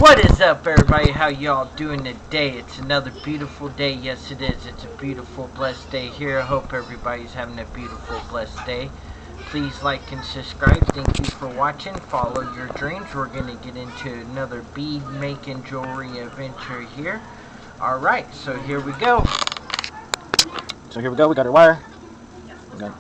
What is up, everybody? How y'all doing today? It's another beautiful day. Yes, it is. It's a beautiful, blessed day here. I hope everybody's having a beautiful, blessed day. Please like and subscribe. Thank you for watching. Follow your dreams. We're going to get into another bead making jewelry adventure here. Alright, so here we go. We got our wire. Okay.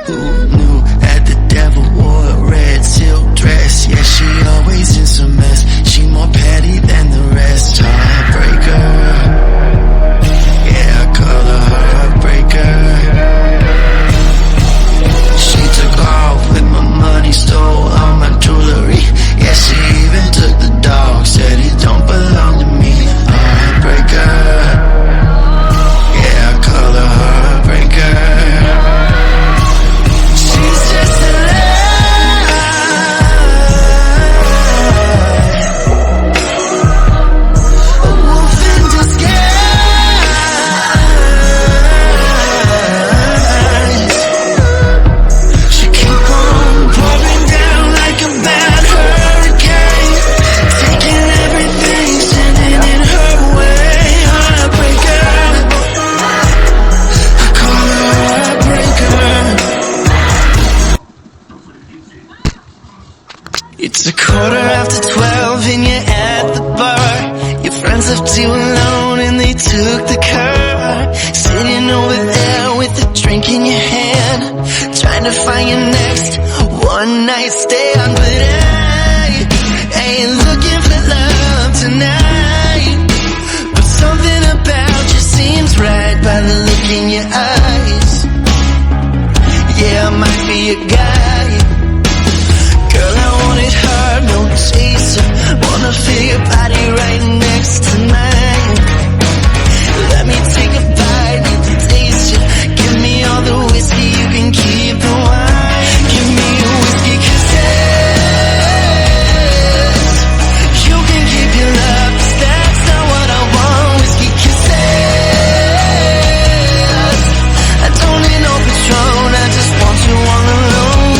Who knew that the devil wore a red silk dress? Yeah, she always in some mess. She more petty than the rest. Heartbreaker. Yeah, I call her heartbreaker. She took off with my money, stole all my jewelry. Yeah, she even took the dog, said he don't belong to me. Heartbreaker. Yeah, I call her heartbreaker. It's 12:15 and you're at the bar. Your friends left you alone and they took the car. Sitting over there with a drink in your hand, trying to find your next one night stand. But I ain't looking for love tonight, but something about you seems right by the look in your eyes. Yeah, I might be a guy. Girl, I want it hard, no chaser. Wanna feel your body right next to mine. Let me take a bite, need to taste you. Give me all the whiskey, you can keep the wine. Give me a whiskey kisses. You can keep your love, 'cause that's not what I want. Whiskey kisses. I don't need no Patron, I just want you all alone.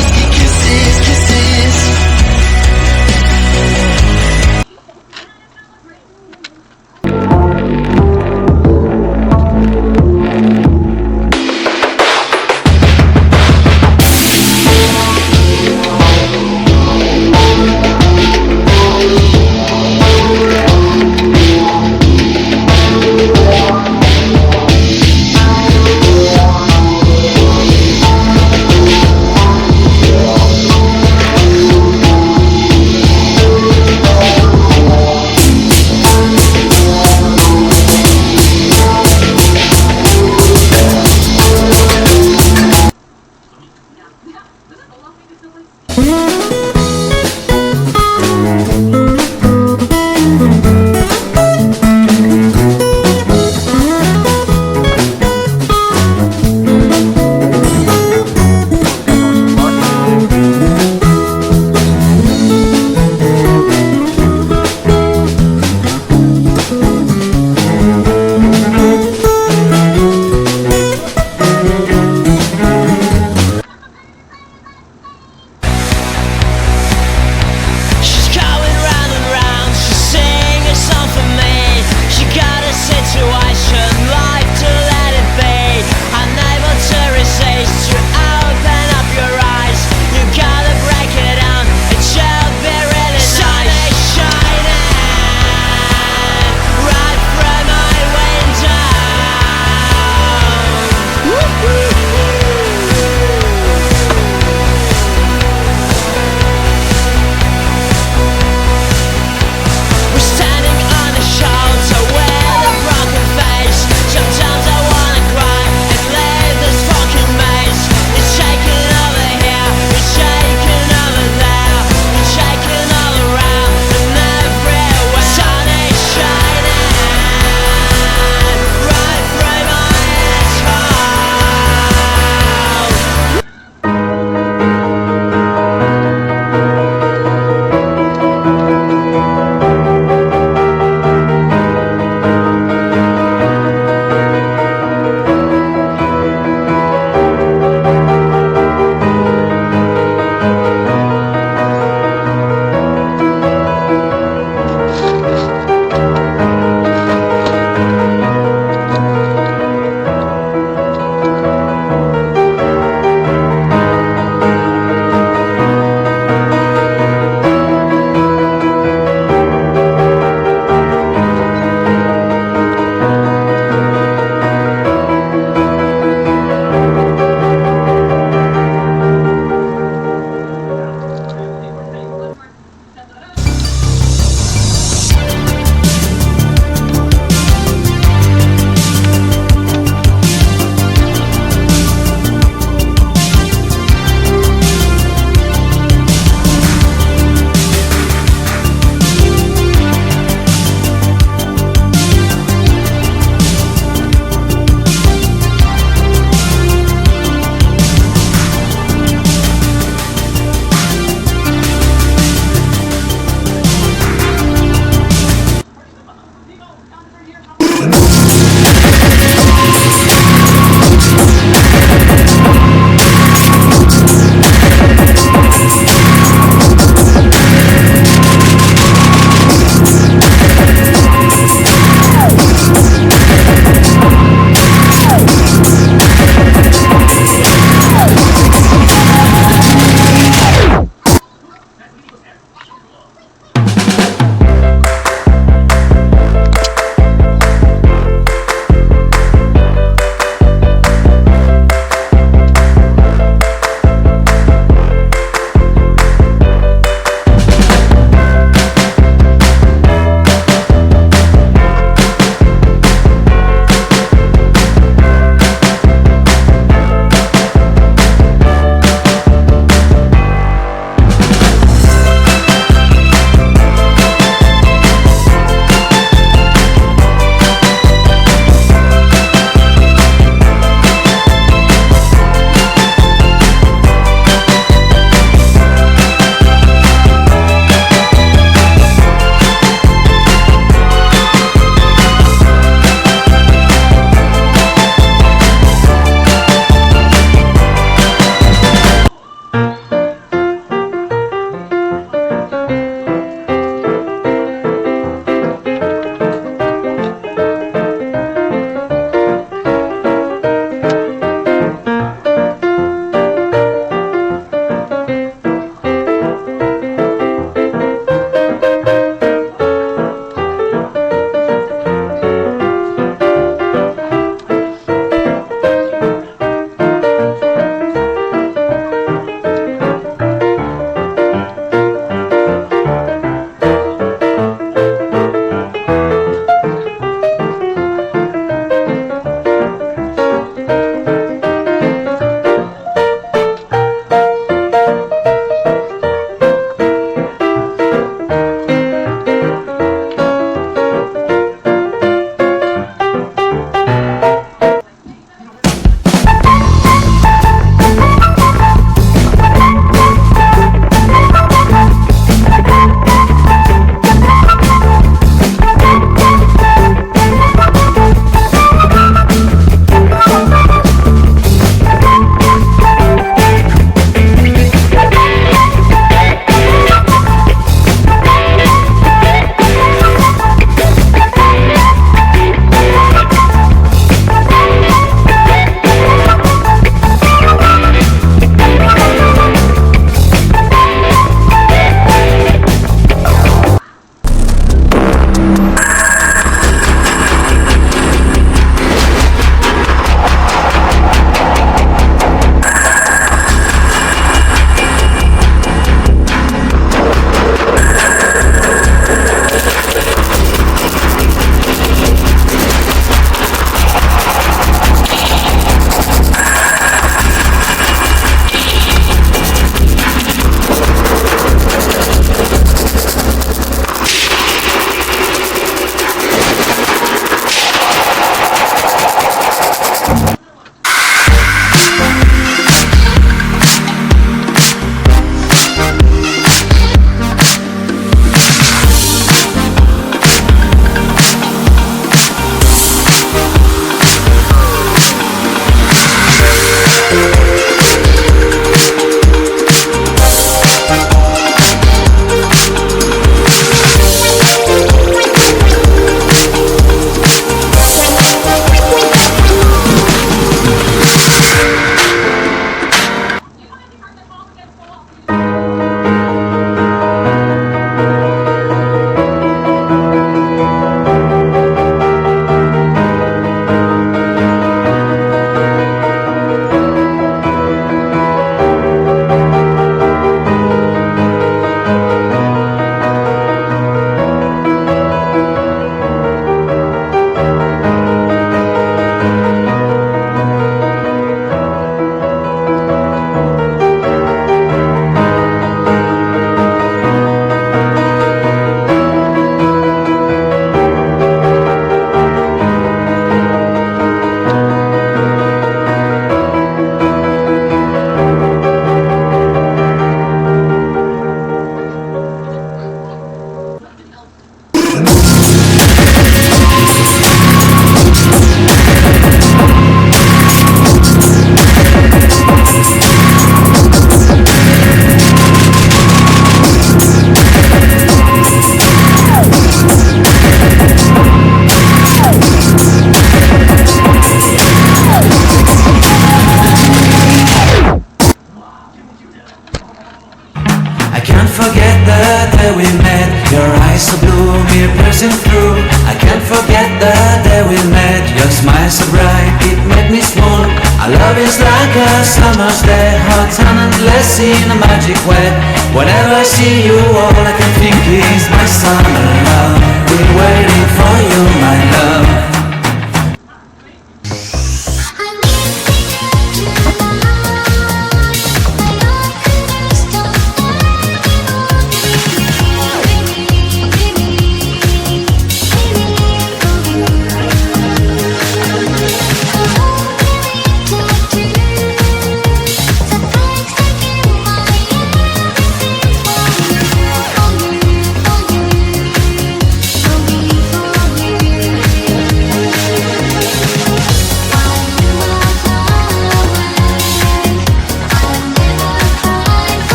day we met. Your eyes so blue, me piercing through. I can't forget the day we met. Your smile so bright, it made me swoon. Our love is like a summer's day, hot and endless in a magic way. Whenever I see you, all I can think is my summer love. We're waiting for you, my love.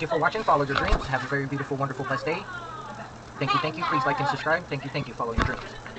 Thank you for watching. Follow your dreams. Have a very beautiful, wonderful, blessed day. Thank you. Please like and subscribe. Thank you. Follow your dreams.